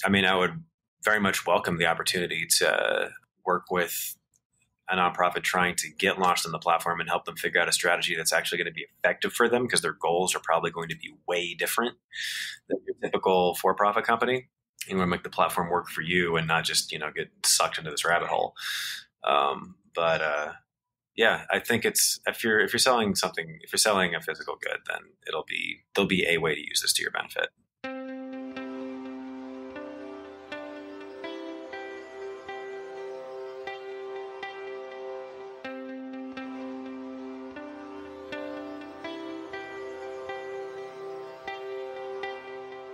I mean, I would very much welcome the opportunity to work with a nonprofit trying to get launched on the platform and help them figure out a strategy that's actually going to be effective for them, because their goals are probably going to be way different than your typical for-profit company. You want to make the platform work for you and not just, get sucked into this rabbit hole. But yeah, I think it's, if you're selling something, if you're selling a physical good, then there'll be a way to use this to your benefit.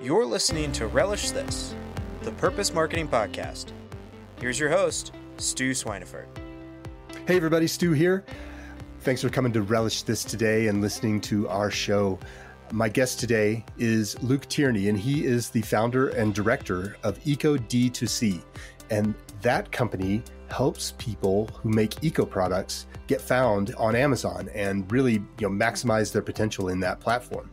You're listening to Relish This, the Purpose Marketing Podcast. Here's your host, Stu Swineford. Hey everybody, Stu here. Thanks for coming to Relish This today and listening to our show. My guest today is Luke Tierney, and he is the founder and director of Eco D2c. And that company helps people who make eco products get found on Amazon and really maximize their potential in that platform.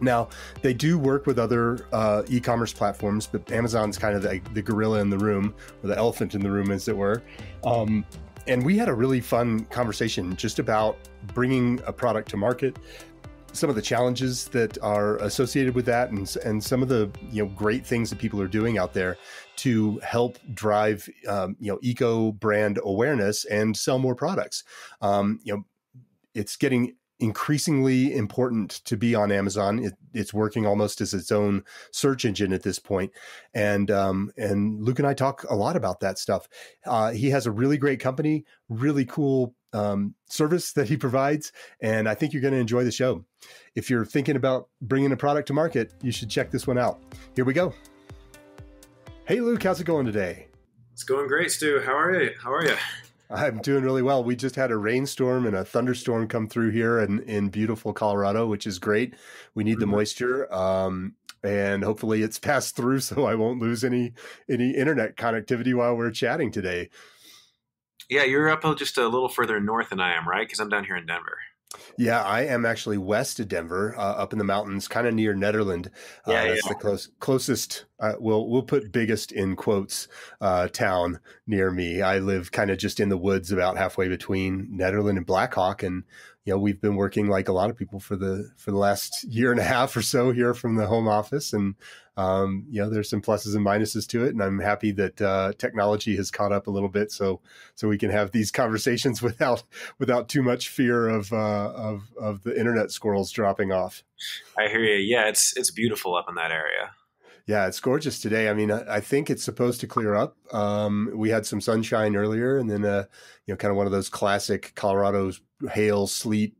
Now, they do work with other e-commerce platforms, but Amazon's kind of the gorilla in the room, or the elephant in the room, as it were. And we had a really fun conversation just about bringing a product to market, some of the challenges that are associated with that, and some of the great things that people are doing out there to help drive eco brand awareness and sell more products. It's getting increasingly important to be on Amazon. It's working almost as its own search engine at this point. And Luke and I talk a lot about that stuff. He has a really great company, really cool service that he provides. And I think you're going to enjoy the show. If you're thinking about bringing a product to market, you should check this one out. Here we go. Hey, Luke, how's it going today? It's going great, Stu. How are you? I'm doing really well. We just had a rainstorm and a thunderstorm come through here in beautiful Colorado, which is great. We need the moisture, and hopefully it's passed through so I won't lose any internet connectivity while we're chatting today. Yeah, you're up just a little further north than I am, right? Because I'm down here in Denver. Yeah, I am actually west of Denver, up in the mountains, kind of near Netherland. That's the closest, we'll put biggest in quotes, town near me. I live kind of just in the woods about halfway between Netherland and Blackhawk. And, we've been working like a lot of people for the last year and a half or so here from the home office. And, there's some pluses and minuses to it. And I'm happy that technology has caught up a little bit so we can have these conversations without too much fear of the internet squirrels dropping off. I hear you. Yeah, it's beautiful up in that area. Yeah, it's gorgeous today. I mean, I think it's supposed to clear up. We had some sunshine earlier, and then kind of one of those classic Colorado hail, sleet,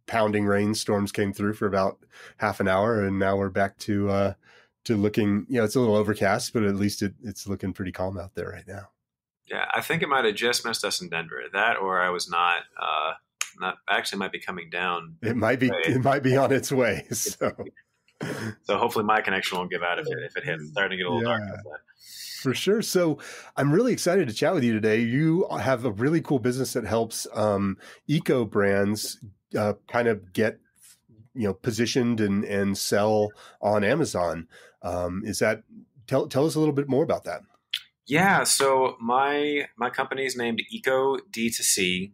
pounding rainstorms came through for about half an hour, and now we're back to looking. It's a little overcast, but at least it's looking pretty calm out there right now. Yeah, I think it might have just missed us in Denver. That, or I was not actually might be coming down. It might be on its way. So hopefully my connection won't give out if it hits. It's starting to get a little dark outside. For sure. So I'm really excited to chat with you today. You have a really cool business that helps eco brands kind of get positioned and sell on Amazon. Tell us a little bit more about that? Yeah. So my company is named Eco D2c,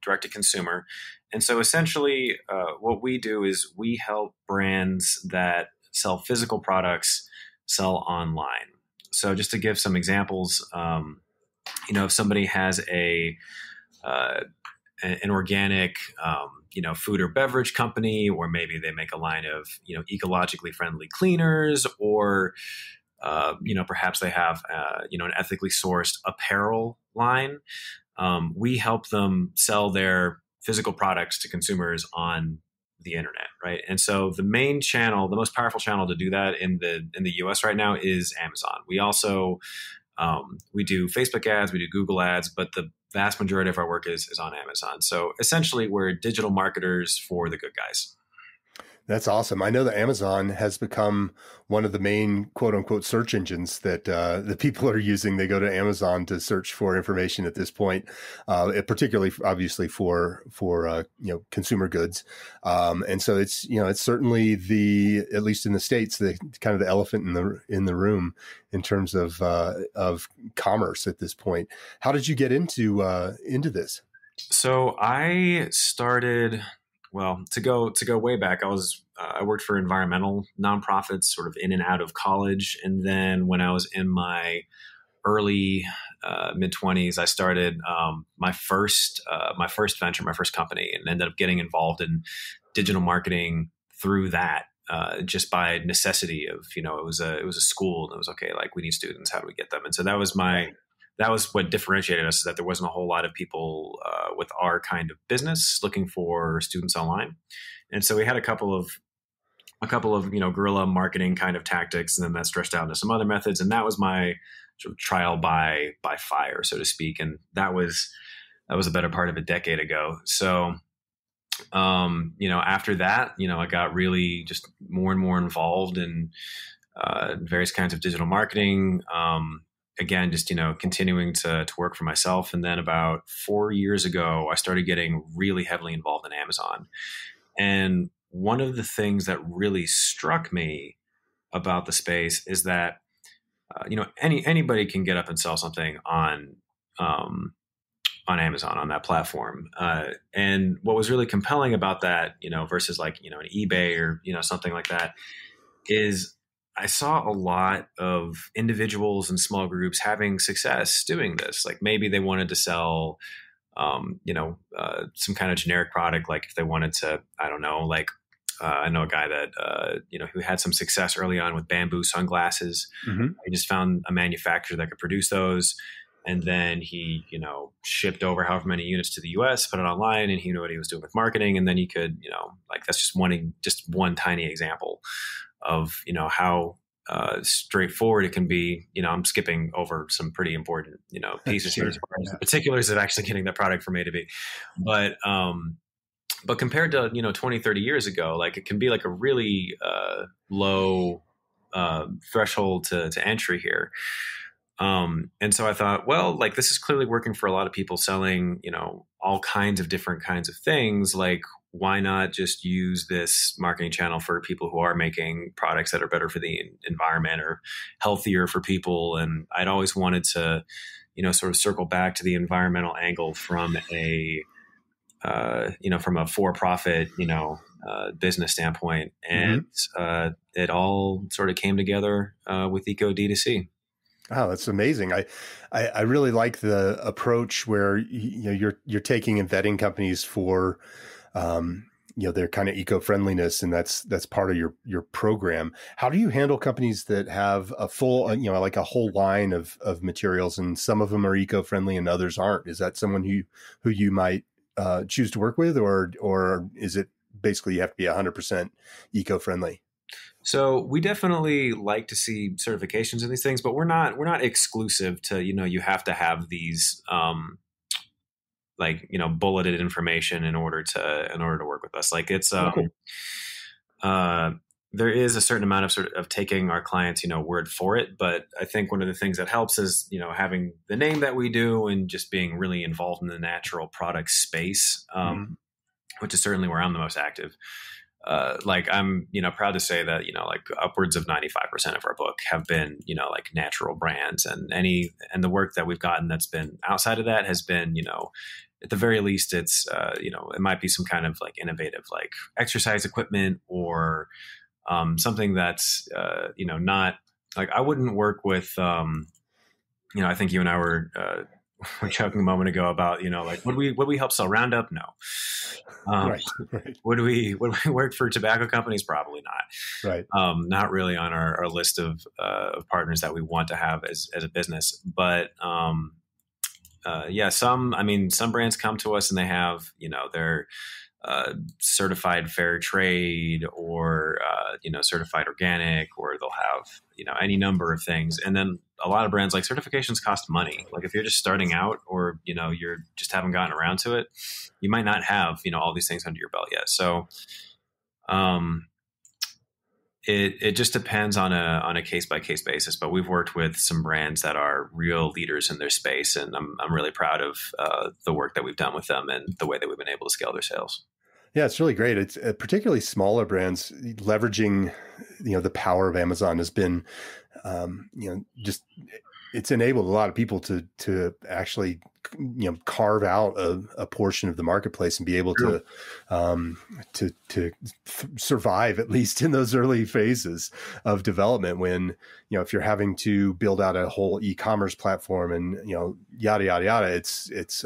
direct to consumer. And so essentially what we do is we help brands that sell physical products sell online. So just to give some examples, if somebody has an organic, food or beverage company, or maybe they make a line of, ecologically friendly cleaners, or, perhaps they have, an ethically sourced apparel line. We help them sell their physical products to consumers on the internet, right? And so the main channel, the most powerful channel to do that in the US right now is Amazon. We also we do Facebook ads, we do Google ads, but the vast majority of our work is on Amazon. So essentially, we're digital marketers for the good guys. That's awesome. I know that Amazon has become one of the main quote unquote search engines that the people are using. They go to Amazon to search for information at this point, particularly obviously for consumer goods. And so it's certainly at least in the States, the kind of the elephant in the room in terms of commerce at this point. How did you get into this? So I started. Well, to go way back, I worked for environmental nonprofits, sort of in and out of college, and then when I was in my early mid-20s, I started my first venture, my first company, and ended up getting involved in digital marketing through that, just by necessity of it was a school, and it was okay, like we need students, how do we get them? And so that was what differentiated us, is that there wasn't a whole lot of people with our kind of business looking for students online. And so we had a couple of guerrilla marketing kind of tactics, and then that stretched out into some other methods. And that was my sort of trial by fire, so to speak. And that was a better part of a decade ago. So, after that, I got really just more and more involved in various kinds of digital marketing. Again, just, continuing to work for myself. And then about 4 years ago, I started getting really heavily involved in Amazon. And one of the things that really struck me about the space is that, anybody can get up and sell something on Amazon, on that platform. And what was really compelling about that, versus like, an eBay or, something like that, is I saw a lot of individuals and small groups having success doing this. Like maybe they wanted to sell, some kind of generic product. Like if they wanted to, I don't know, like I know a guy that, who had some success early on with bamboo sunglasses. Mm-hmm. He just found a manufacturer that could produce those. And then he, shipped over however many units to the US, put it online, and he knew what he was doing with marketing. And then he could, that's just one tiny example of, how straightforward it can be. I'm skipping over some pretty important, pieces Sure. here as far as the particulars of actually getting the product from A to B. But compared to, 20, 30 years ago, like it can be like a really low threshold to entry here. And so I thought, well, like this is clearly working for a lot of people selling, all kinds of different kinds of things. Like, why not just use this marketing channel for people who are making products that are better for the environment or healthier for people? And I'd always wanted to, sort of circle back to the environmental angle from a for-profit, business standpoint. And it all sort of came together with Eco D2c. Wow, that's amazing. I really like the approach where you're taking and vetting companies for their kind of eco-friendliness, and that's part of your program. How do you handle companies that have a full like a whole line of materials, and some of them are eco-friendly and others aren't? Is that someone who you might choose to work with, or is it basically you have to be 100% eco-friendly? So we definitely like to see certifications in these things, but we're not exclusive to, you have to have these, bulleted information in order to work with us. Like it's, there is a certain amount of taking our clients, word for it. But I think one of the things that helps is, having the name that we do and just being really involved in the natural product space, which is certainly where I'm the most active. I'm, proud to say that, like upwards of 95% of our book have been, like natural brands, and the work that we've gotten that's been outside of that has been, at the very least, it's, it might be some kind of like innovative, like exercise equipment or, something that's, not like, I wouldn't work with, I think you and I were joking a moment ago about, like, would we help sell Roundup? No. Right. Would we work for tobacco companies? Probably not. Right. Not really on our list of partners that we want to have as a business. But some brands come to us and they have, they're certified fair trade or, certified organic, or they'll have, any number of things. And then a lot of brands, like, certifications cost money. Like if you're just starting out, or, you're just haven't gotten around to it, you might not have, all these things under your belt yet. So, It just depends on a case by case basis, but we've worked with some brands that are real leaders in their space, and I'm really proud of the work that we've done with them and the way that we've been able to scale their sales. Yeah, it's really great. It's particularly smaller brands leveraging, the power of Amazon has been, just it's enabled a lot of people to actually, carve out a portion of the marketplace and be able to survive, at least in those early phases of development. When if you're having to build out a whole e-commerce platform and yada yada yada, it's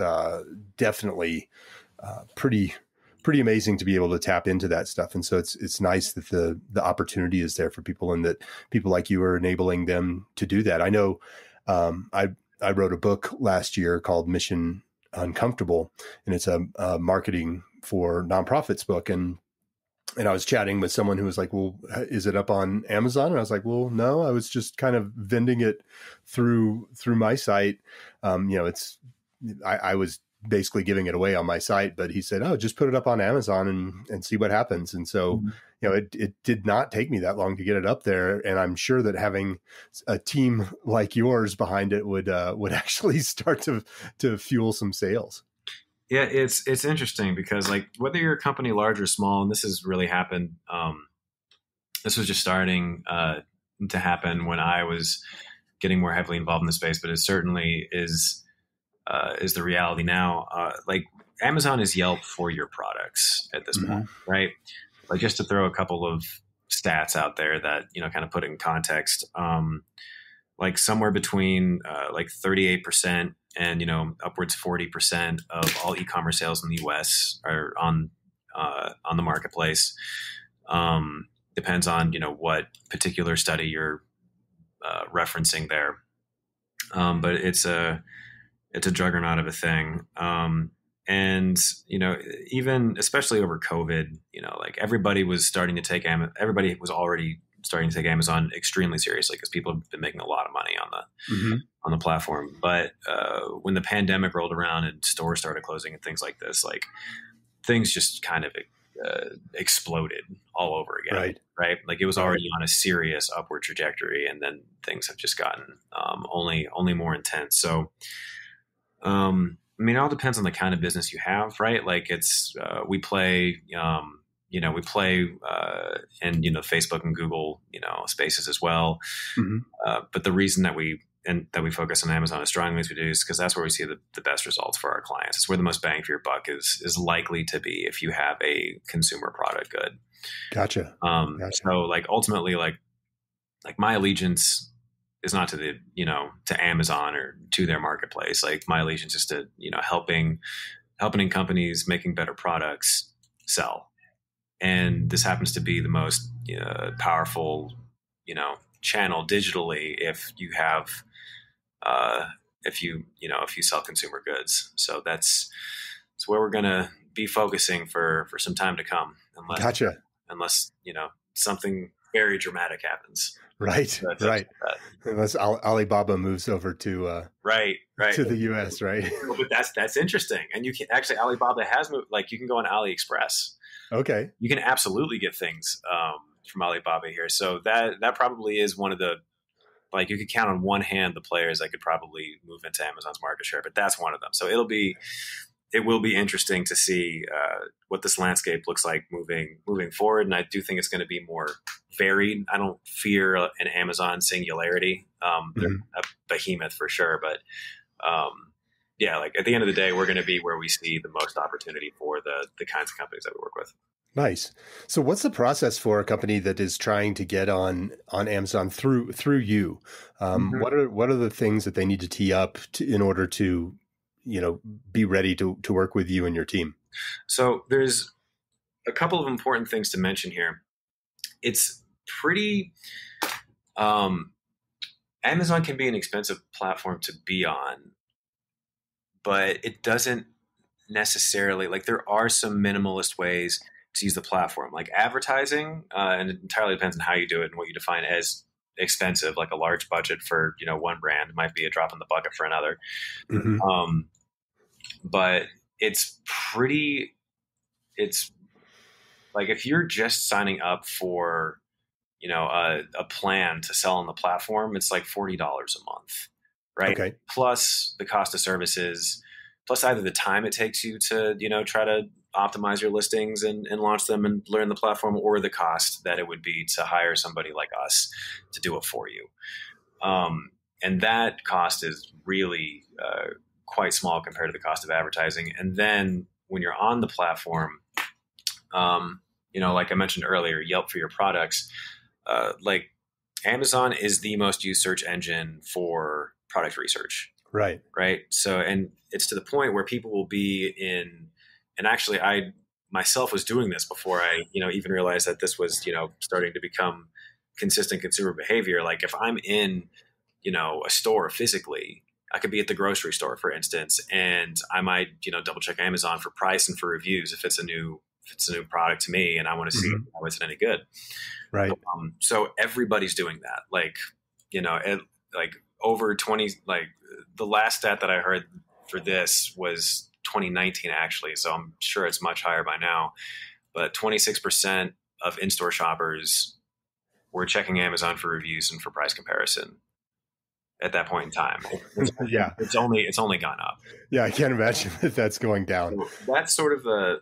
definitely pretty amazing to be able to tap into that stuff. And so it's nice that the opportunity is there for people, and that people like you are enabling them to do that. I know I wrote a book last year called Mission Uncomfortable, and it's a marketing for nonprofits book. And I was chatting with someone who was like, well, is it up on Amazon? And I was like, well, no, I was just kind of vending it through my site. I was basically giving it away on my site, but he said, oh, just put it up on Amazon and see what happens. And so, it did not take me that long to get it up there. And I'm sure that having a team like yours behind it would actually start to fuel some sales. Yeah, it's interesting because, like, whether you're a company large or small, and this has really happened, this was just starting to happen when I was getting more heavily involved in the space, but it certainly is the reality now. Like, Amazon is Yelp for your products at this point, right? Like, just to throw a couple of stats out there that, kind of put it in context, like somewhere between like 38% and, upwards 40% of all e-commerce sales in the US are on the marketplace. Depends on, what particular study you're referencing there. But it's a juggernaut of a thing. And, even especially over COVID, like everybody was starting to take everybody was already starting to take Amazon extremely seriously because people have been making a lot of money on the platform. But when the pandemic rolled around and stores started closing and things like this, like things just kind of exploded all over again. Right. Like it was already on a serious upward trajectory, and then things have just gotten only more intense. So, it all depends on the kind of business you have, right? Like it's, we play in, Facebook and Google, spaces as well. But the reason that we focus on Amazon as strongly as we do is because that's where we see the best results for our clients. It's where the most bang for your buck is likely to be if you have a consumer product good. Gotcha. So like ultimately, like my allegiance is not to to Amazon or to their marketplace. Like my allegiance is to, helping companies making better products sell. And this happens to be the most powerful, channel digitally if you have, if you sell consumer goods. So that's where we're going to be focusing for some time to come. Unless, something very dramatic happens. Right. Unless Alibaba moves over to to the US, right? But that's interesting. And you can actually, Alibaba has moved. Like you can go on AliExpress. Okay. You can absolutely get things from Alibaba here. So that probably is one of the, like you could count on one hand the players that could probably move into Amazon's market share, but that's one of them. So it will be interesting to see what this landscape looks like moving forward. And I do think it's going to be more varied. I don't fear an Amazon singularity. They're a behemoth for sure. But like at the end of the day, we're going to be where we see the most opportunity for the kinds of companies that we work with. Nice. So what's the process for a company that is trying to get on Amazon through you? What are the things that they need to tee up in order to be ready to work with you and your team? So there's a couple of important things to mention here. It's pretty, Amazon can be an expensive platform to be on, but it doesn't necessarily, like there are some minimalist ways to use the platform, like advertising, and it entirely depends on how you do it and what you define as expensive. Like a large budget for, one brand might be a drop in the bucket for another. But it's like if you're just signing up for a plan to sell on the platform, it's like $40 a month, right? Okay. Plus the cost of services, plus either the time it takes you to, try to optimize your listings and launch them and learn the platform, or the cost that it would be to hire somebody like us to do it for you. And that cost is really quite small compared to the cost of advertising. And then when you're on the platform, like I mentioned earlier, Yelp for your products, like Amazon is the most used search engine for product research. Right. Right. So, and it's to the point where people will be and actually I myself was doing this before I, even realized that this was, starting to become consistent consumer behavior. Like if I'm in, a store physically, I could be at the grocery store, for instance, and I might, double check Amazon for price and for reviews if it's a new product to me and I want to see how it's any good. Right. So everybody's doing that. Like, over 20, like the last stat that I heard for this was 2019 actually. So I'm sure it's much higher by now, but 26% of in-store shoppers were checking Amazon for reviews and for price comparison at that point in time. Yeah. It's only gone up. Yeah. I can't imagine that that's going down. So that's sort of the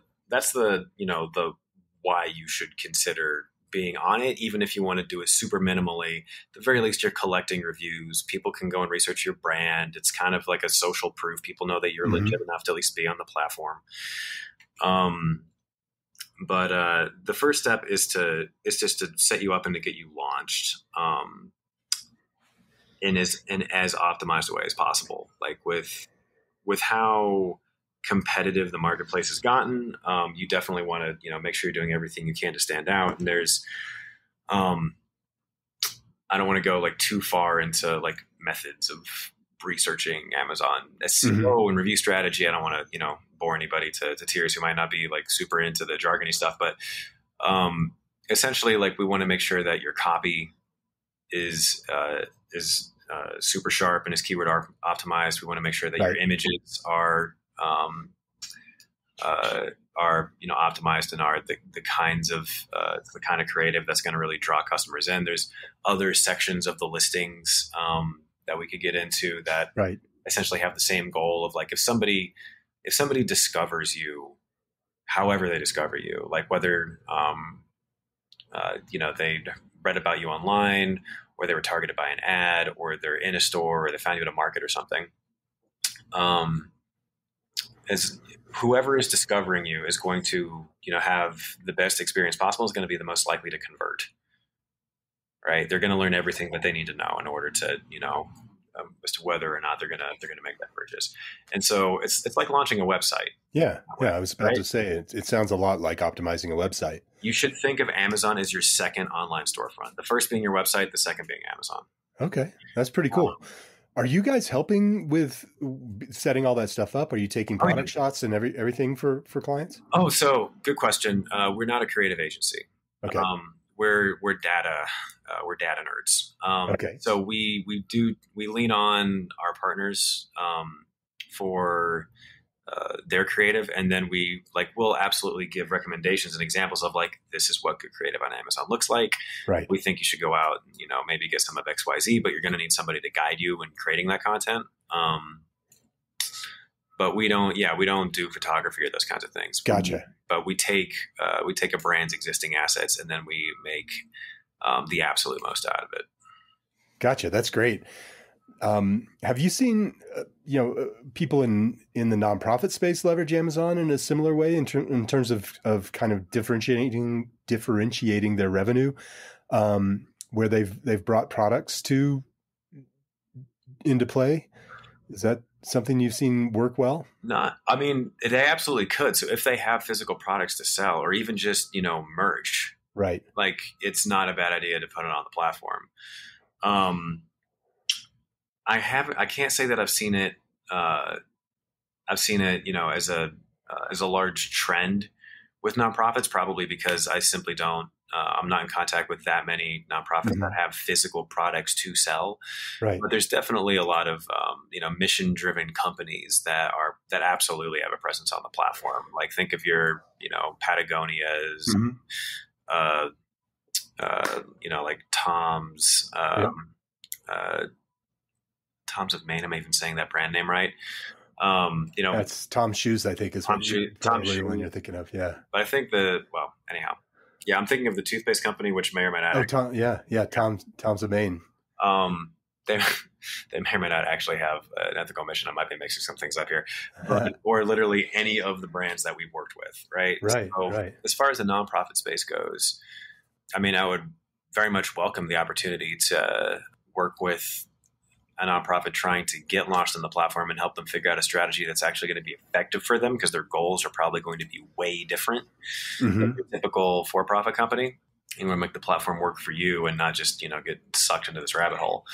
why you should consider being on it, even if you want to do it super minimally. At the very least, you're collecting reviews. People can go and research your brand. It's kind of like a social proof. People know that you're legit enough to at least be on the platform. But the first step is just to set you up and to get you launched in as optimized a way as possible. Like with how competitive the marketplace has gotten, you definitely want to, make sure you're doing everything you can to stand out. And there's, I don't want to go like too far into like methods of researching Amazon SEO and review strategy. I don't want to, bore anybody to tears who might not be like super into the jargony stuff, but essentially like we want to make sure that your copy is super sharp and is keyword optimized. We want to make sure that your images are optimized and are the kind of creative that's going to really draw customers in. There's other sections of the listings that we could get into that essentially have the same goal of like if somebody discovers you, however they discover you, like whether they read about you online or they were targeted by an ad or they're in a store or they found you at a market or something. As whoever is discovering you is going to, have the best experience possible, is going to be the most likely to convert, right? They're going to learn everything that they need to know in order to, as to whether or not they're going to make that purchase. And so it's like launching a website. Yeah. I was about to say it sounds a lot like optimizing a website. You should think of Amazon as your second online storefront. The first being your website, the second being Amazon. Okay. That's pretty cool. Are you guys helping with setting all that stuff up? Are you taking product shots and everything for clients? Oh, so good question. We're not a creative agency. Okay. We're data nerds. Okay. So we lean on our partners for their creative, and then we'll absolutely give recommendations and examples of like, this is what good creative on Amazon looks like. Right. We think you should go out and, maybe get some of XYZ, but you're going to need somebody to guide you in creating that content. But we don't do photography or those kinds of things. Gotcha. But we take a brand's existing assets and then we make the absolute most out of it. Gotcha. That's great. Have you seen, people in the nonprofit space leverage Amazon in a similar way in terms of kind of differentiating their revenue, where they've brought products into play? Is that something you've seen work well? I mean, they absolutely could. So if they have physical products to sell or even just, merch, right? Like it's not a bad idea to put it on the platform. I can't say that I've seen it, as a large trend with nonprofits, probably because I simply don't, I'm not in contact with that many nonprofits that have physical products to sell. Right. But there's definitely a lot of, mission-driven companies that absolutely have a presence on the platform. Like think of your, Patagonias, like Tom's, Yep. Tom's of Maine. Am I even saying that brand name right? That's Tom's Shoes, I think, is what probably the one you're thinking of. Yeah. But I think anyhow, yeah, I'm thinking of the toothpaste company, which may or may not. Oh, Tom's of Maine. They may or may not actually have an ethical mission. I might be mixing some things up here, or literally any of the brands that we've worked with, right? Right, so right. As far as the nonprofit space goes, I mean, I would very much welcome the opportunity to work with a nonprofit trying to get launched on the platform and help them figure out a strategy that's actually going to be effective for them, because their goals are probably going to be way different than your typical for-profit company. You want to make the platform work for you and not just, get sucked into this rabbit hole.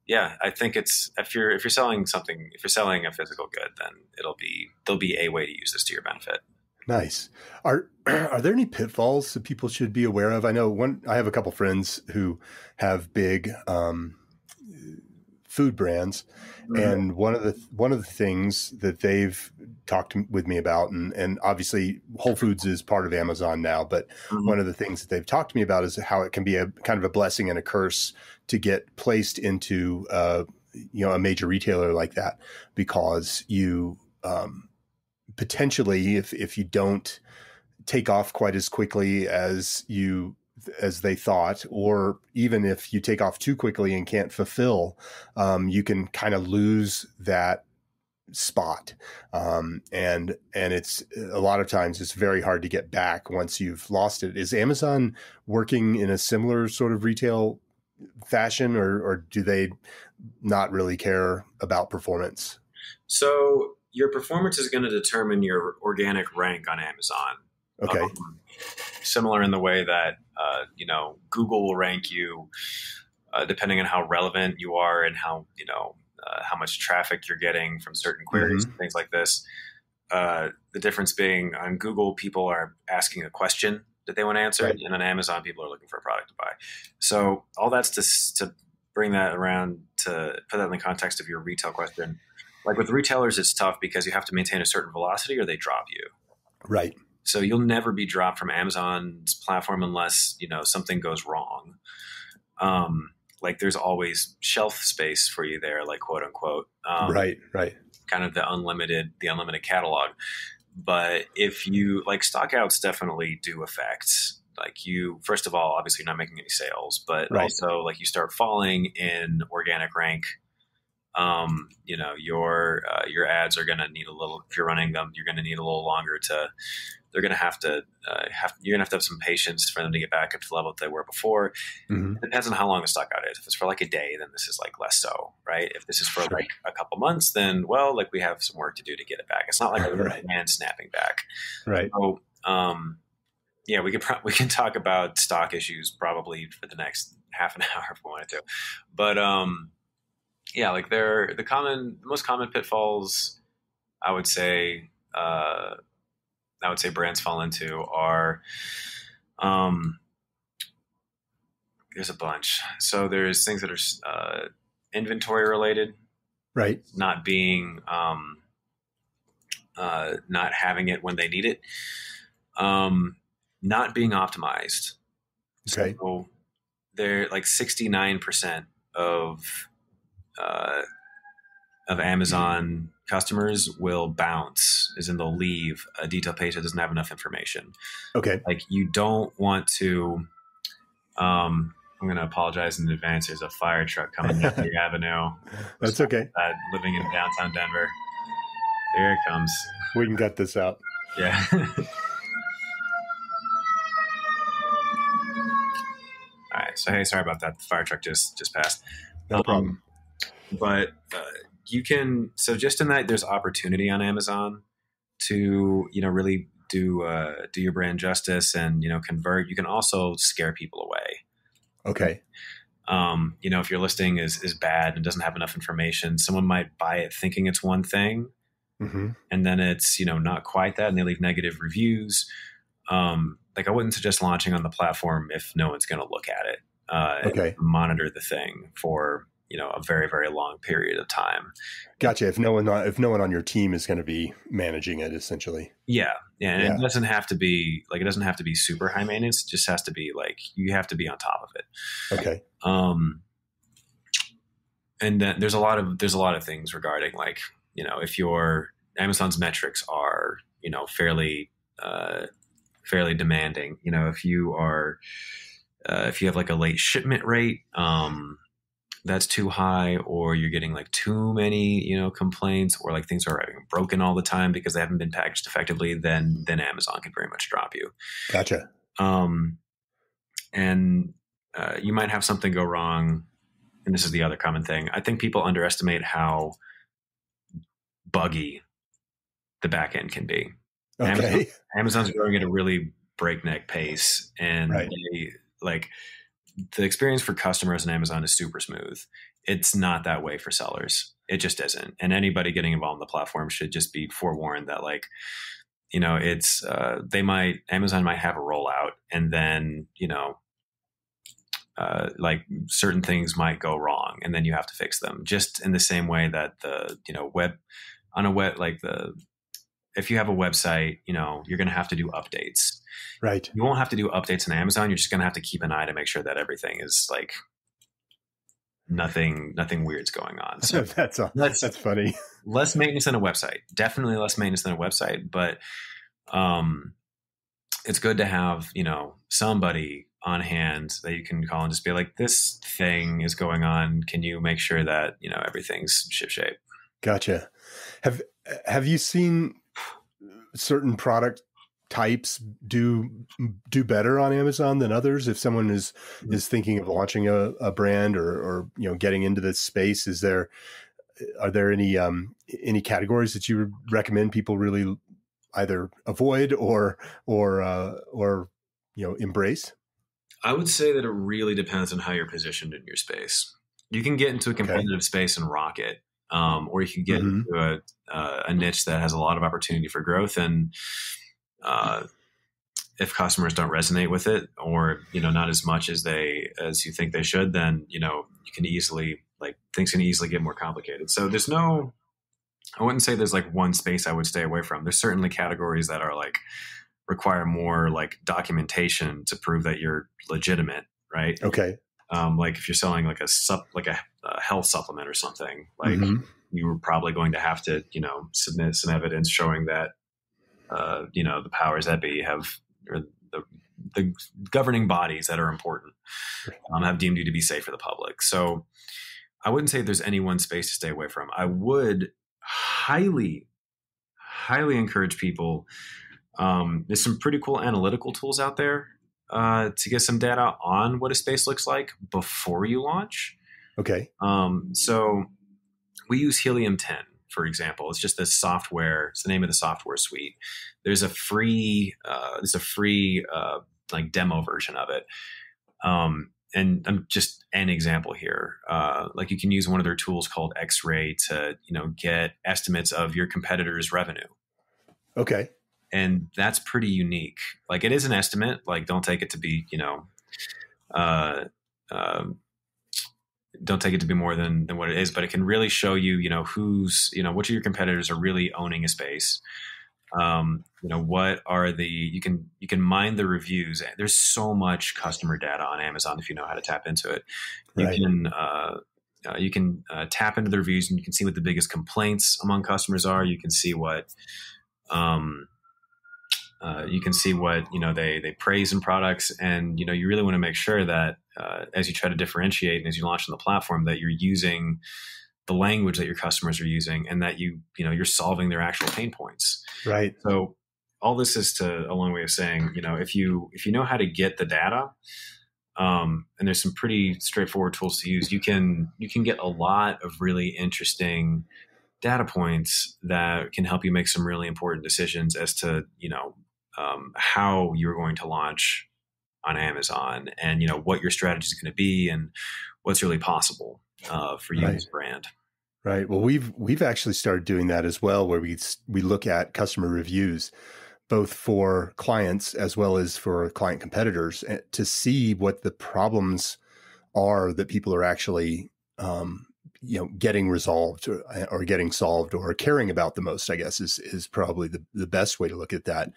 Yeah, I think it's, if you're selling a physical good, then there'll be a way to use this to your benefit. Nice. Are there any pitfalls that people should be aware of? I know I have a couple friends who have big food brands, and one of the things that they've talked with me about, and obviously Whole Foods is part of Amazon now, but one of the things that they've talked to me about is how it can be a kind of a blessing and a curse to get placed into a major retailer like that, because you potentially, if you don't take off quite as quickly as they thought, or even if you take off too quickly and can't fulfill, you can kind of lose that spot. And it's a lot of times it's very hard to get back once you've lost it. Is Amazon working in a similar sort of retail fashion, or do they not really care about performance? So your performance is going to determine your organic rank on Amazon. Okay. Similar in the way that, Google will rank you depending on how relevant you are and how much traffic you're getting from certain queries and things like this. The difference being, on Google, people are asking a question that they want to answer, and on Amazon, people are looking for a product to buy. So all that's to bring that around, to put that in the context of your retail question. Like with retailers, it's tough because you have to maintain a certain velocity or they drop you. Right. So you'll never be dropped from Amazon's platform unless, something goes wrong. Like there's always shelf space for you there, like quote unquote. Right. Kind of the unlimited catalog. But if you stockouts definitely do affect, first of all, obviously you're not making any sales, but also you start falling in organic rank. Your ads are going to need if you're running them, you're going to need a little longer you're going to have to have some patience for them to get back up to the level that they were before. It depends on how long the stockout is. If it's for a day, then this is less so, right? If this is for a couple months, then we have some work to do to get it back. It's not like a man snapping back. Right. So, yeah, we can talk about stock issues probably for the next half an hour if we wanted to, but, yeah, they're the most common pitfalls I would say brands fall into are, there's a bunch. So there's things that are inventory related, right? Not being, not having it when they need it, not being optimized. Okay. So they're 69% of Amazon customers will bounce, as in they'll leave a detail page that doesn't have enough information. Okay. You don't want to, I'm going to apologize in advance. There's a fire truck coming down the avenue. That's okay. Living in downtown Denver. Here it comes. We can cut this out. Yeah. All right. So, hey, sorry about that. The fire truck just passed. No problem. But you can, so just in that, there's opportunity on Amazon to, really do your brand justice and, convert. You can also scare people away. Okay. If your listing is bad and doesn't have enough information, someone might buy it thinking it's one thing, and then it's, not quite that, and they leave negative reviews. I wouldn't suggest launching on the platform if no one's going to look at it, Okay. monitor the thing for, a very, very long period of time. Gotcha. If no one on your team is going to be managing it, essentially. Yeah. And it doesn't have to be super high maintenance. It just has to be like, you have to be on top of it. Okay. And then there's a lot of things regarding like, if your Amazon's metrics are, fairly demanding, if you have like a late shipment rate, that's too high, or you're getting like too many, complaints, or like things are broken all the time because they haven't been packaged effectively, then Amazon can very much drop you. Gotcha. And you might have something go wrong. And this is the other common thing. I think people underestimate how buggy the back end can be. Okay. Amazon's growing at a really breakneck pace, and the experience for customers on Amazon is super smooth. It's not that way for sellers. It just isn't. And anybody getting involved in the platform should just be forewarned that Amazon might have a rollout, and then, certain things might go wrong, and then you have to fix them, just in the same way that if you have a website, you're going to have to do updates. Right. You won't have to do updates on Amazon. You're just going to have to keep an eye to make sure that everything is like nothing weird's going on. So that's funny. Less maintenance than a website. Definitely less maintenance than a website, but it's good to have, somebody on hand that you can call and just be like, this thing is going on. Can you make sure that, everything's shipshape? Gotcha. Have you seen certain product types do better on Amazon than others? If someone is thinking of launching a brand or getting into this space, are there any categories that you would recommend people really either avoid or embrace? I would say that it really depends on how you're positioned in your space. You can get into a competitive space and rock it. Or you can get into a niche that has a lot of opportunity for growth. And if customers don't resonate with it, or, not as much as you think they should, then, you can easily, things can easily get more complicated. So I wouldn't say there's like one space I would stay away from. There's certainly categories that are require more documentation to prove that you're legitimate. Right. Okay. If you're selling a health supplement or something, you were probably going to have to, submit some evidence showing that, the powers that be or the governing bodies that are important, have deemed you to be safe for the public. So I wouldn't say there's any one space to stay away from. I would highly, highly encourage people. There's some pretty cool analytical tools out there to get some data on what a space looks like before you launch. Okay. So we use Helium 10, for example. It's just this software. It's the name of the software suite. There's a free demo version of it. And I'm just an example here. You can use one of their tools called X-Ray to, get estimates of your competitors' revenue. Okay. And that's pretty unique. It is an estimate. Don't take it to be, don't take it to be more than what it is, but it can really show you, which of your competitors are really owning a space. What are you can mine the reviews. There's so much customer data on Amazon if you know how to tap into it. You can tap into the reviews, and you can see what the biggest complaints among customers are. You can see what they praise in products, and you really want to make sure that as you try to differentiate and as you launch on the platform, that you're using the language that your customers are using, and that you're solving their actual pain points. Right. So all this is a long way of saying, if you know how to get the data, and there's some pretty straightforward tools to use, you can get a lot of really interesting data points that can help you make some really important decisions as to how you're going to launch on Amazon, and what your strategy is going to be, and what's really possible for you as a brand. Right. Well, we've actually started doing that as well, where we look at customer reviews, both for clients as well as for client competitors, to see what the problems are that people are actually getting resolved or getting solved or caring about the most, I guess is probably the best way to look at that.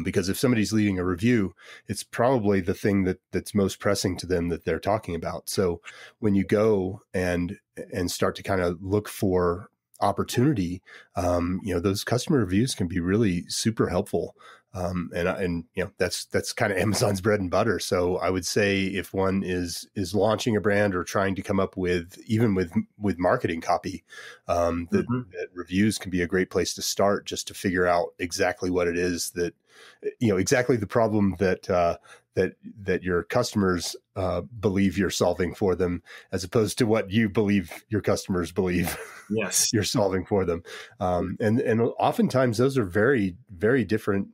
Because if somebody's leaving a review, it's probably the thing that's most pressing to them that they're talking about. So when you go and start to kind of look for opportunity, those customer reviews can be really super helpful. That's kind of Amazon's bread and butter. So I would say if one is launching a brand or trying to come up with marketing copy, that reviews can be a great place to start, just to figure out exactly what it is that, exactly the problem that your customers believe you're solving for them, as opposed to what you believe your customers believe yes, you're solving for them. And oftentimes those are very, very different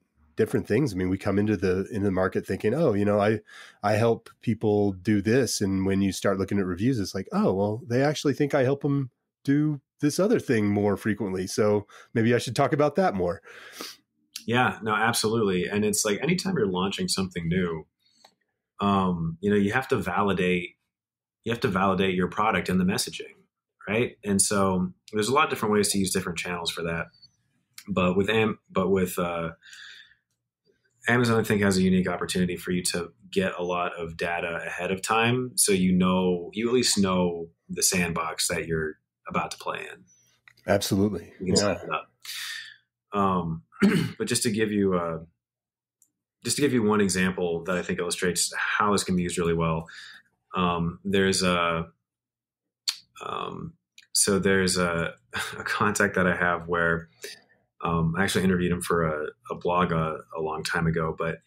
things. I mean, we come into the market thinking, I help people do this. And when you start looking at reviews, it's like, oh, well, they actually think I help them do this other thing more frequently. So maybe I should talk about that more. Yeah, no, absolutely. And it's like, anytime you're launching something new, you have to validate your product and the messaging, right? And so there's a lot of different ways to use different channels for that. But with Amazon, I think, has a unique opportunity for you to get a lot of data ahead of time. So you at least know the sandbox that you're about to play in. Absolutely. You can set it up. But just to give you one example that I think illustrates how this can be used really well. There's a contact that I have where I actually interviewed him for a blog a long time ago, but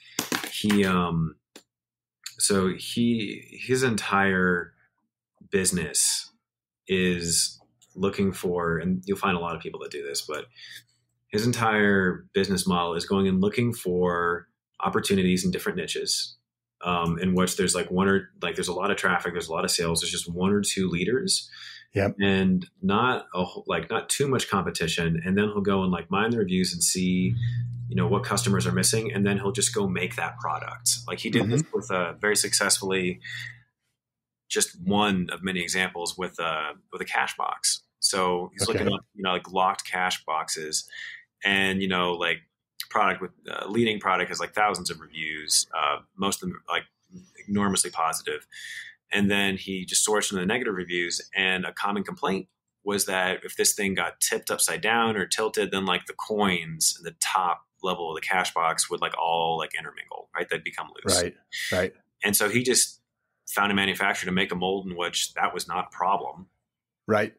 his entire business is looking for, and you'll find a lot of people that do this, but his entire business model is going and looking for opportunities in different niches, in which there's there's a lot of traffic, there's a lot of sales, there's just one or two leaders. Yep. And not too much competition. And then he'll go and mine the reviews and see, what customers are missing. And then he'll just go make that product. Like he did this with very successfully, just one of many examples with a cash box. So he's looking up, locked cash boxes, and, product with leading product has thousands of reviews. Most of them enormously positive. And then he just sourced from the negative reviews, and a common complaint was that if this thing got tipped upside down or tilted, then the coins in the top level of the cash box would all intermingle, right? They'd become loose. Right. And so he just found a manufacturer to make a mold in which that was not a problem. Right.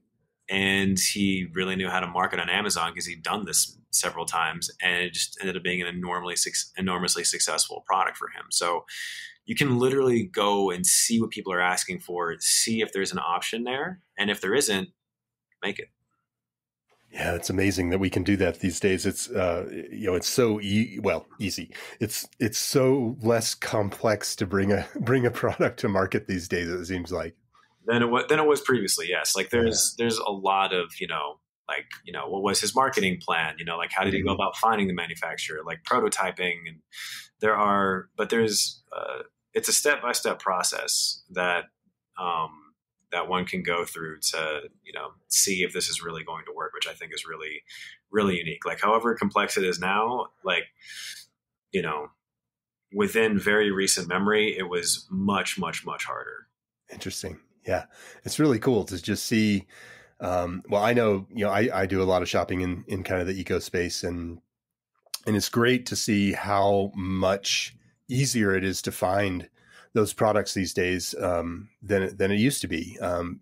And he really knew how to market on Amazon because he'd done this several times, and it just ended up being an enormously successful product for him. So you can literally go and see what people are asking for, see if there's an option there. And if there isn't, make it. Yeah, it's amazing that we can do that these days. It's it's so easy. It's so less complex to bring a product to market these days, it seems like. Than it was previously. Yes. There's a lot of, what was his marketing plan? How did he go about finding the manufacturer, prototyping, and it's a step-by-step process that one can go through to, see if this is really going to work, which I think is really, really unique. However complex it is now, within very recent memory, it was much, much, much harder. Interesting. Yeah. It's really cool to just see, I know, I do a lot of shopping in kind of the eco space, and it's great to see how much easier it is to find those products these days than it used to be,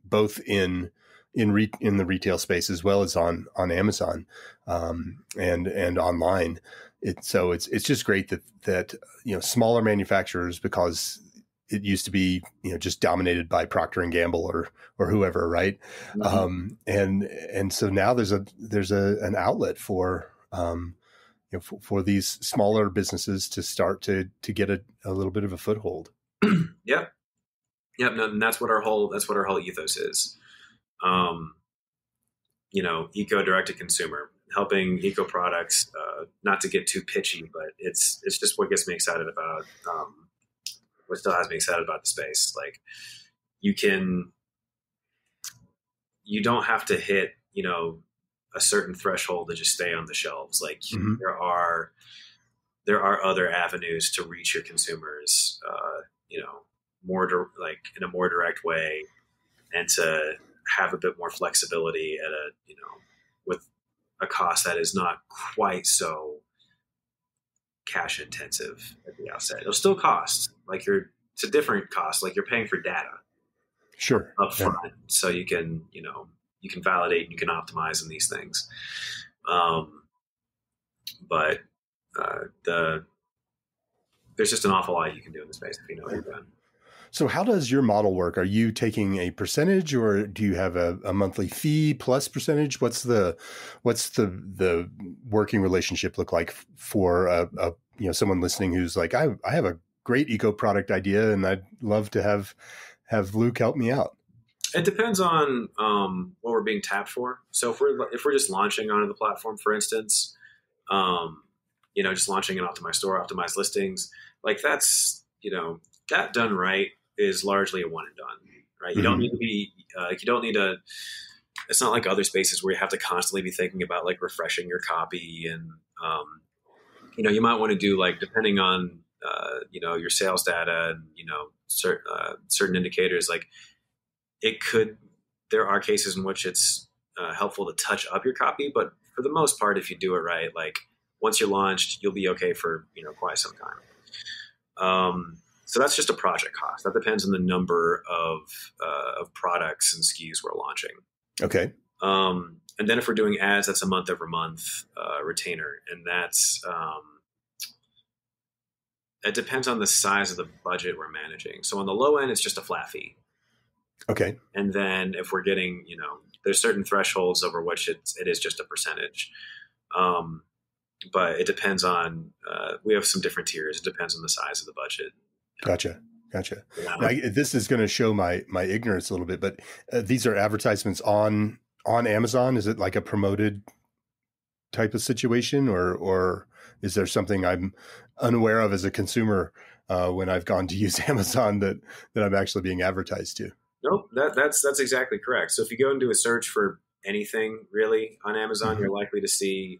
both in the retail space as well as on Amazon and online. It's just great that smaller manufacturers, because it used to be just dominated by Procter and Gamble or whoever, right? Mm-hmm. And so now there's an outlet for for these smaller businesses to start to get a little bit of a foothold. Yep. No, and that's what our whole ethos is. Eco direct to consumer, helping eco products, not to get too pitchy, but it's just what gets me excited about, what still has me excited about the space. You can you don't have to hit, a certain threshold to just stay on the shelves. Like Mm-hmm. there are other avenues to reach your consumers, like in a more direct way, and to have a bit more flexibility at with a cost that is not quite so cash intensive at the outset. It'll still cost it's a different cost. Like you're paying for data Sure. up front, so you can validate and you can optimize in these things. But there's just an awful lot you can do in the space if you know what you're doing. So how does your model work? Are you taking a percentage, or do you have a monthly fee plus percentage? What's the working relationship look like for someone listening who's like, I have a great eco product idea and I'd love to have Luke help me out? It depends on what we're being tapped for. So if we're just launching onto the platform, for instance, just launching an optimized store, optimized listings, like that's, that done right is largely a one and done, right? You don't need to be, it's not like other spaces where you have to constantly be thinking about like refreshing your copy. And, you might want to do like, depending on, your sales data and, certain indicators, like there are cases in which it's helpful to touch up your copy, but for the most part, if you do it right, like once you're launched, you'll be okay for, quite some time. So that's just a project cost. That depends on the number of products and SKUs we're launching. Okay. And then if we're doing ads, that's a month over month retainer. And that's, it depends on the size of the budget we're managing. So on the low end, it's just a flat fee. Okay. And then if we're getting, there's certain thresholds over which it is just a percentage. But it depends on, we have some different tiers. It depends on the size of the budget. Gotcha. Yeah. Now, this is going to show my ignorance a little bit, but these are advertisements on Amazon. Is it like a promoted type of situation, or is there something I'm unaware of as a consumer when I've gone to use Amazon that I'm actually being advertised to? Nope, that's exactly correct. So if you go and do a search for anything really on Amazon, you're likely to see,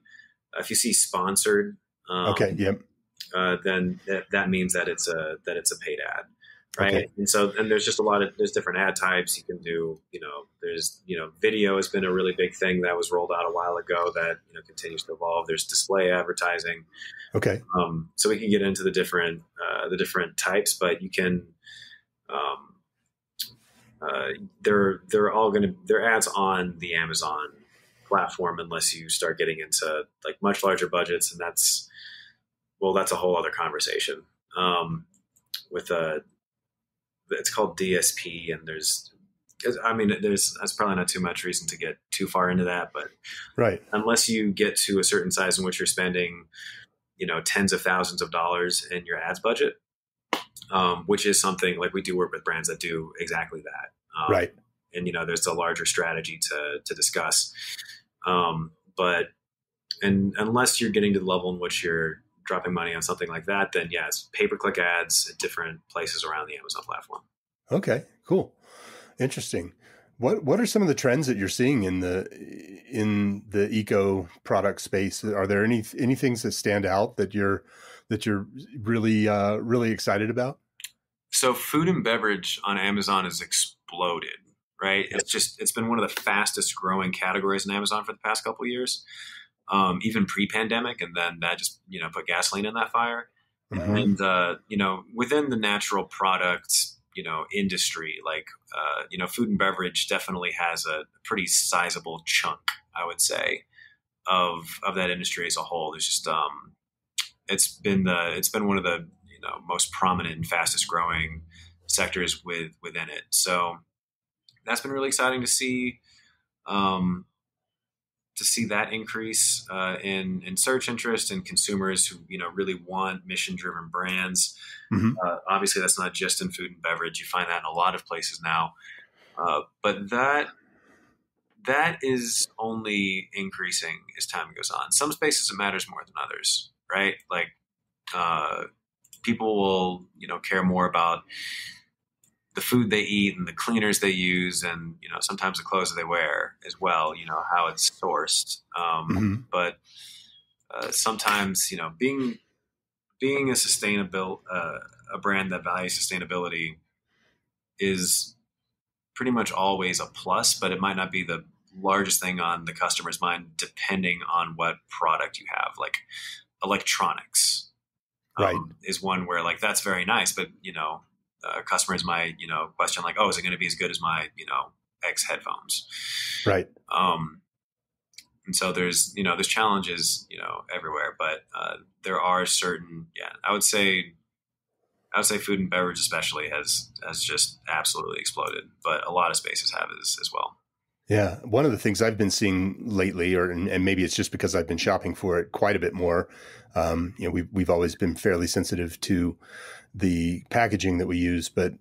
if you see sponsored, okay, yep. Then that means that it's a paid ad, right? Okay. And there's just there's different ad types you can do. There's video has been a really big thing that was rolled out a while ago that continues to evolve. There's display advertising. Okay. So we can get into the different types, but you can. They're ads on the Amazon platform unless you start getting into like much larger budgets, and that's a whole other conversation. It's called DSP, and that's probably not too much reason to get too far into that, but right. Unless you get to a certain size in which you're spending, tens of thousands of dollars in your ads budget, which is something like we do work with brands that do exactly that. Right. And, there's a larger strategy to discuss. But unless you're getting to the level in which you're dropping money on something like that, then yes, pay-per-click ads at different places around the Amazon platform. Okay, cool. Interesting. What are some of the trends that you're seeing in the eco product space? Are there any things that stand out that you're really excited about? So food and beverage on Amazon has exploded, right? It's been one of the fastest growing categories in Amazon for the past couple of years. Even pre-pandemic, and then that just put gasoline in that fire. Mm-hmm. And within the natural product industry, like food and beverage definitely has a pretty sizable chunk, I would say, of that industry as a whole. There's just it's been one of the most prominent and fastest growing sectors within it. So that's been really exciting to see. To see that increase in search interest and consumers who really want mission-driven brands. Mm-hmm. Obviously, that's not just in food and beverage. You find that in a lot of places now, but that is only increasing as time goes on. Some spaces it matters more than others, right? Like people will care more about the food they eat and the cleaners they use, and sometimes the clothes that they wear as well. How it's sourced. But sometimes being a brand that values sustainability is pretty much always a plus, but it might not be the largest thing on the customer's mind, depending on what product you have. Like electronics, right, is one where like that's very nice, but customers might question like, oh, is it going to be as good as my X headphones? right. And so there's challenges everywhere, but there are certain I would say food and beverage especially has just absolutely exploded, but a lot of spaces have as well. Yeah. One of the things I've been seeing lately, and maybe it's just because I've been shopping for it quite a bit more. We've always been fairly sensitive to the packaging that we use, but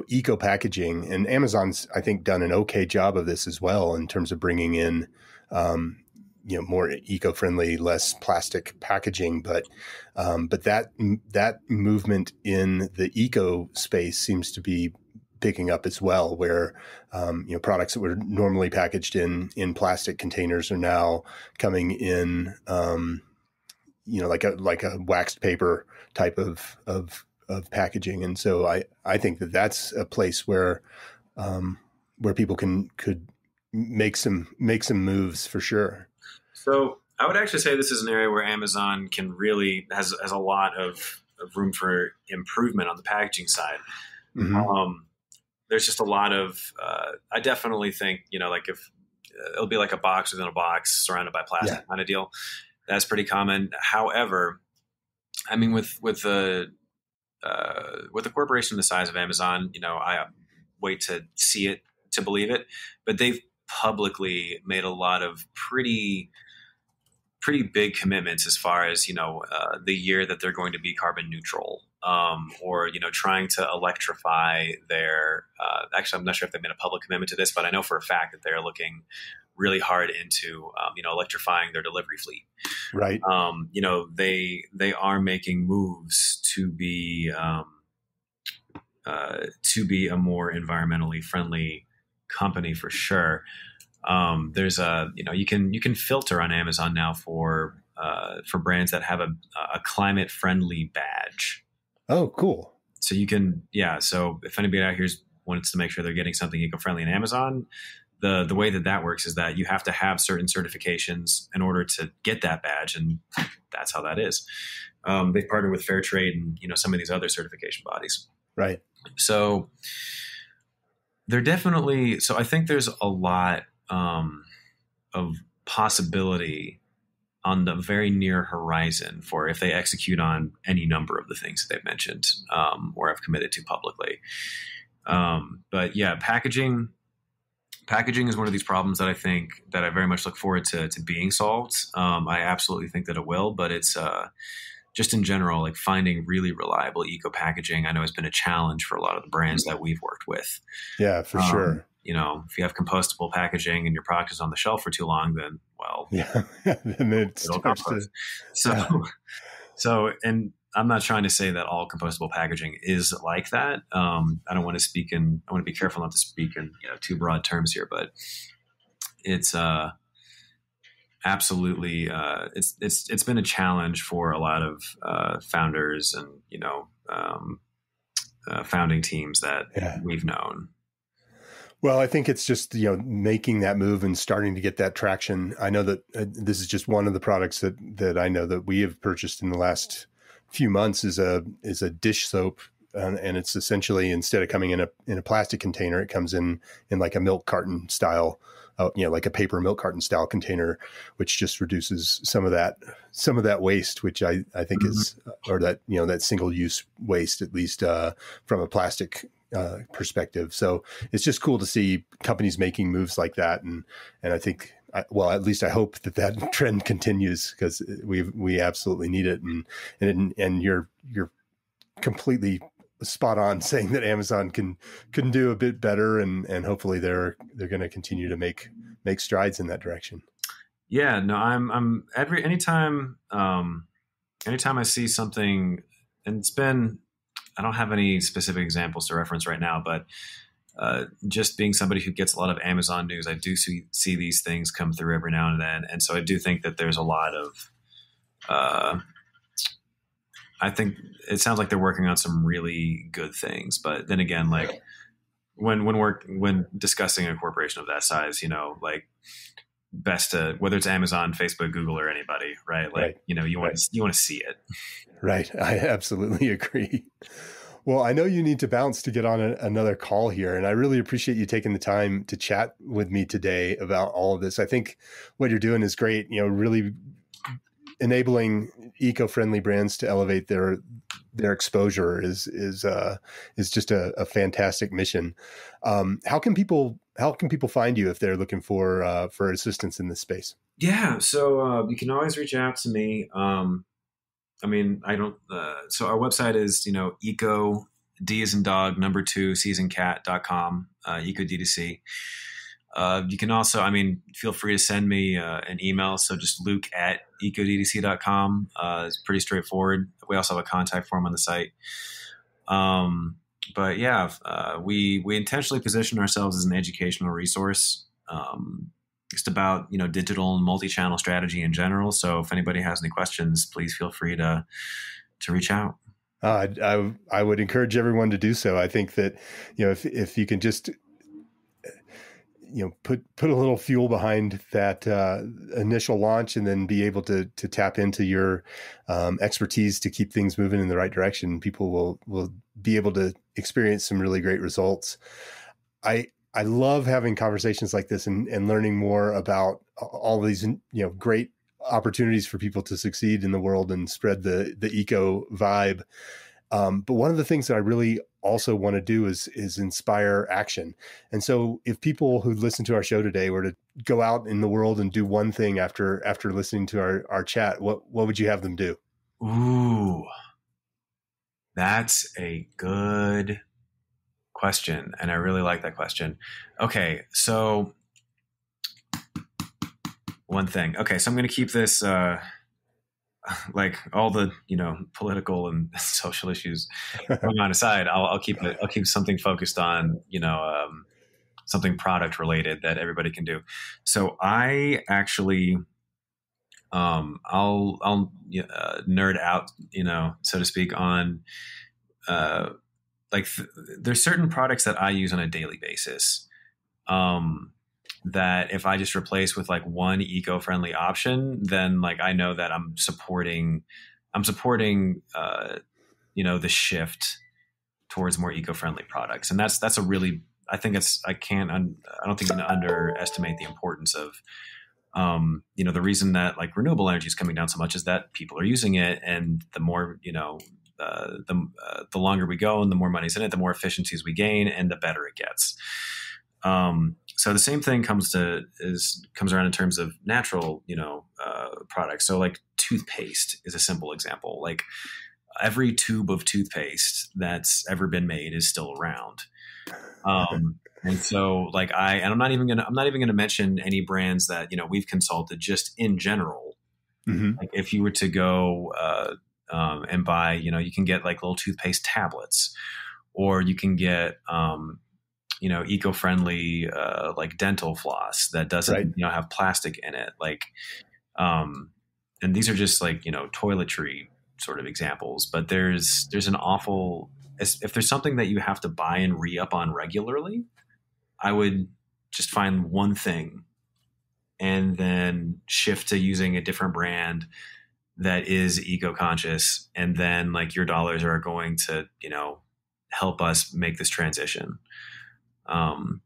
eco packaging, and Amazon's, I think, done an okay job of this as well in terms of bringing in, more eco-friendly, less plastic packaging. But that movement in the eco space seems to be picking up as well, where products that were normally packaged in plastic containers are now coming in, like a waxed paper type of packaging. And so I think that that's a place where people could make some moves for sure. So I would actually say this is an area where Amazon can really has a lot of room for improvement on the packaging side. There's just a lot of, I definitely think, like if it'll be like a box within a box surrounded by plastic kind of deal. That's pretty common. However, I mean, with a corporation the size of Amazon, I wait to see it to believe it, but they've publicly made a lot of pretty big commitments as far as, the year that they're going to be carbon neutral, or, trying to electrify their, actually, I'm not sure if they made a public commitment to this, but I know for a fact that they're looking really hard into, electrifying their delivery fleet. Right. They are making moves to be a more environmentally friendly company for sure. There's you can filter on Amazon now for brands that have a climate friendly badge. Oh, cool. So you can, so if anybody out here wants to make sure they're getting something eco-friendly in Amazon, the way that works is that you have to have certain certifications in order to get that badge. And that's how that is. They've partnered with Fair Trade and, some of these other certification bodies. Right. So they're definitely, so I think there's a lot of possibility on the very near horizon for if they execute on any number of the things that they've mentioned, or have committed to publicly. But yeah, packaging is one of these problems that I think that I very much look forward to being solved. I absolutely think that it will, but it's just in general, like finding really reliable eco packaging, I know has been a challenge for a lot of the brands that we've worked with. Yeah, for sure. If you have compostable packaging and your product is on the shelf for too long, then then it'll compost. So, and I'm not trying to say that all compostable packaging is like that. I want to be careful not to speak in too broad terms here, but it's absolutely it's been a challenge for a lot of founders and founding teams that we've known. Well, I think it's just, making that move and starting to get that traction. I know that this is just one of the products that I know that we have purchased in the last few months is a dish soap. And it's essentially, instead of coming in a plastic container, it comes in like a milk carton style, like a paper milk carton style container, which just reduces some of that waste, which I think is, or that, that single use waste, at least from a plastic perspective. So it's just cool to see companies making moves like that. And I think, at least I hope that trend continues, because we absolutely need it. And you're completely spot on saying that Amazon can do a bit better, and hopefully they're going to continue to make strides in that direction. Yeah, no, I'm anytime I see something, and it's been I don't have any specific examples to reference right now, but just being somebody who gets a lot of Amazon news, I do see these things come through every now and then. And so I do think that there's a lot of, I think it sounds like they're working on some really good things. But then again, like when discussing a corporation of that size, like best to, whether it's Amazon, Facebook, Google, or anybody, right? Like, you want to see it. Right. I absolutely agree. Well, I know you need to bounce to get on another call here, and I really appreciate you taking the time to chat with me today about all of this. I think what you're doing is great, really enabling eco-friendly brands to elevate their exposure is just a fantastic mission. How can people find you if they're looking for assistance in this space? Yeah. So you can always reach out to me. So our website is, Eco D as in dog, 2 C as in cat.com, Eco D2c. You can also, feel free to send me an email. So just luke@ecod2c.com. It's pretty straightforward. We also have a contact form on the site. But yeah, we intentionally position ourselves as an educational resource. Just about, digital and multi-channel strategy in general. So if anybody has any questions, please feel free to reach out. I would encourage everyone to do so. I think that, if you can just, put a little fuel behind that initial launch, and then be able to tap into your expertise to keep things moving in the right direction, people will be able to experience some really great results. I love having conversations like this and learning more about all these, great opportunities for people to succeed in the world and spread the eco vibe. But one of the things that I really also want to do is inspire action. And so if people who listen to our show today were to go out in the world and do one thing after listening to our chat, what would you have them do? Ooh, that's a good question, and I really like that question. Okay, so one thing. Okay, so I'm going to keep this like all the political and social issues going on aside. I'll keep something focused on something product related that everybody can do. So I actually I'll nerd out, so to speak, on there's certain products that I use on a daily basis that if I just replace with like one eco-friendly option, then like I know that I'm supporting the shift towards more eco-friendly products. And that's a really, I think I don't think you can underestimate the importance of the reason that like renewable energy is coming down so much is that people are using it, and the more the longer we go and the more money's in it, the more efficiencies we gain and the better it gets. So the same thing comes around in terms of natural, products. So like toothpaste is a simple example. Like every tube of toothpaste that's ever been made is still around. And so like I'm not even gonna mention any brands that, we've consulted just in general. Mm-hmm. Like if you were to go, and buy, you can get like little toothpaste tablets, or you can get, eco-friendly, like dental floss that doesn't, have plastic in it. Like, and these are just like, toiletry sort of examples, but there's an awful, if there's something that you have to buy and re-up on regularly, I would just find one thing and then shift to using a different brand that is eco-conscious, and then like your dollars are going to, help us make this transition. And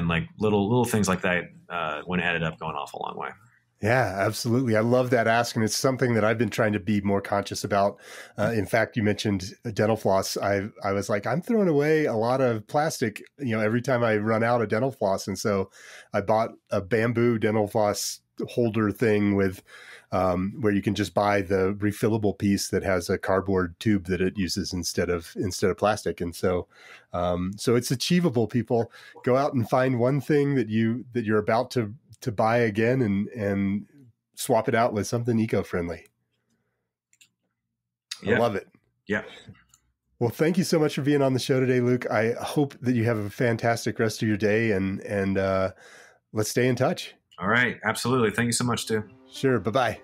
like little things like that, when added up, go an awful long way. Yeah, absolutely. I love that ask. And it's something that I've been trying to be more conscious about. In fact, you mentioned dental floss. I was like, I'm throwing away a lot of plastic, every time I run out of dental floss. And so I bought a bamboo dental floss holder thing with, where you can just buy the refillable piece that has a cardboard tube that it uses instead of plastic. And so, so it's achievable. People, go out and find one thing that you're about to buy again and swap it out with something eco-friendly. Yeah. I love it. Yeah. Well, thank you so much for being on the show today, Luke. I hope that you have a fantastic rest of your day, and let's stay in touch. All right. Absolutely. Thank you so much, Stu. Sure. Bye-bye.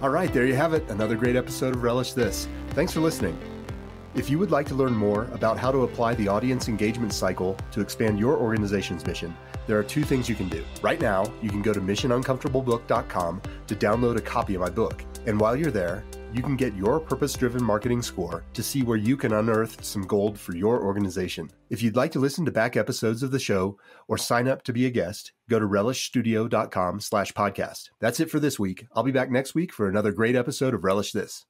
All right, there you have it. Another great episode of Relish This. Thanks for listening. If you would like to learn more about how to apply the audience engagement cycle to expand your organization's mission, there are two things you can do. Right now, you can go to missionuncomfortablebook.com to download a copy of my book. And while you're there, you can get your purpose-driven marketing score to see where you can unearth some gold for your organization. If you'd like to listen to back episodes of the show or sign up to be a guest, go to relishstudio.com/podcast. That's it for this week. I'll be back next week for another great episode of Relish This.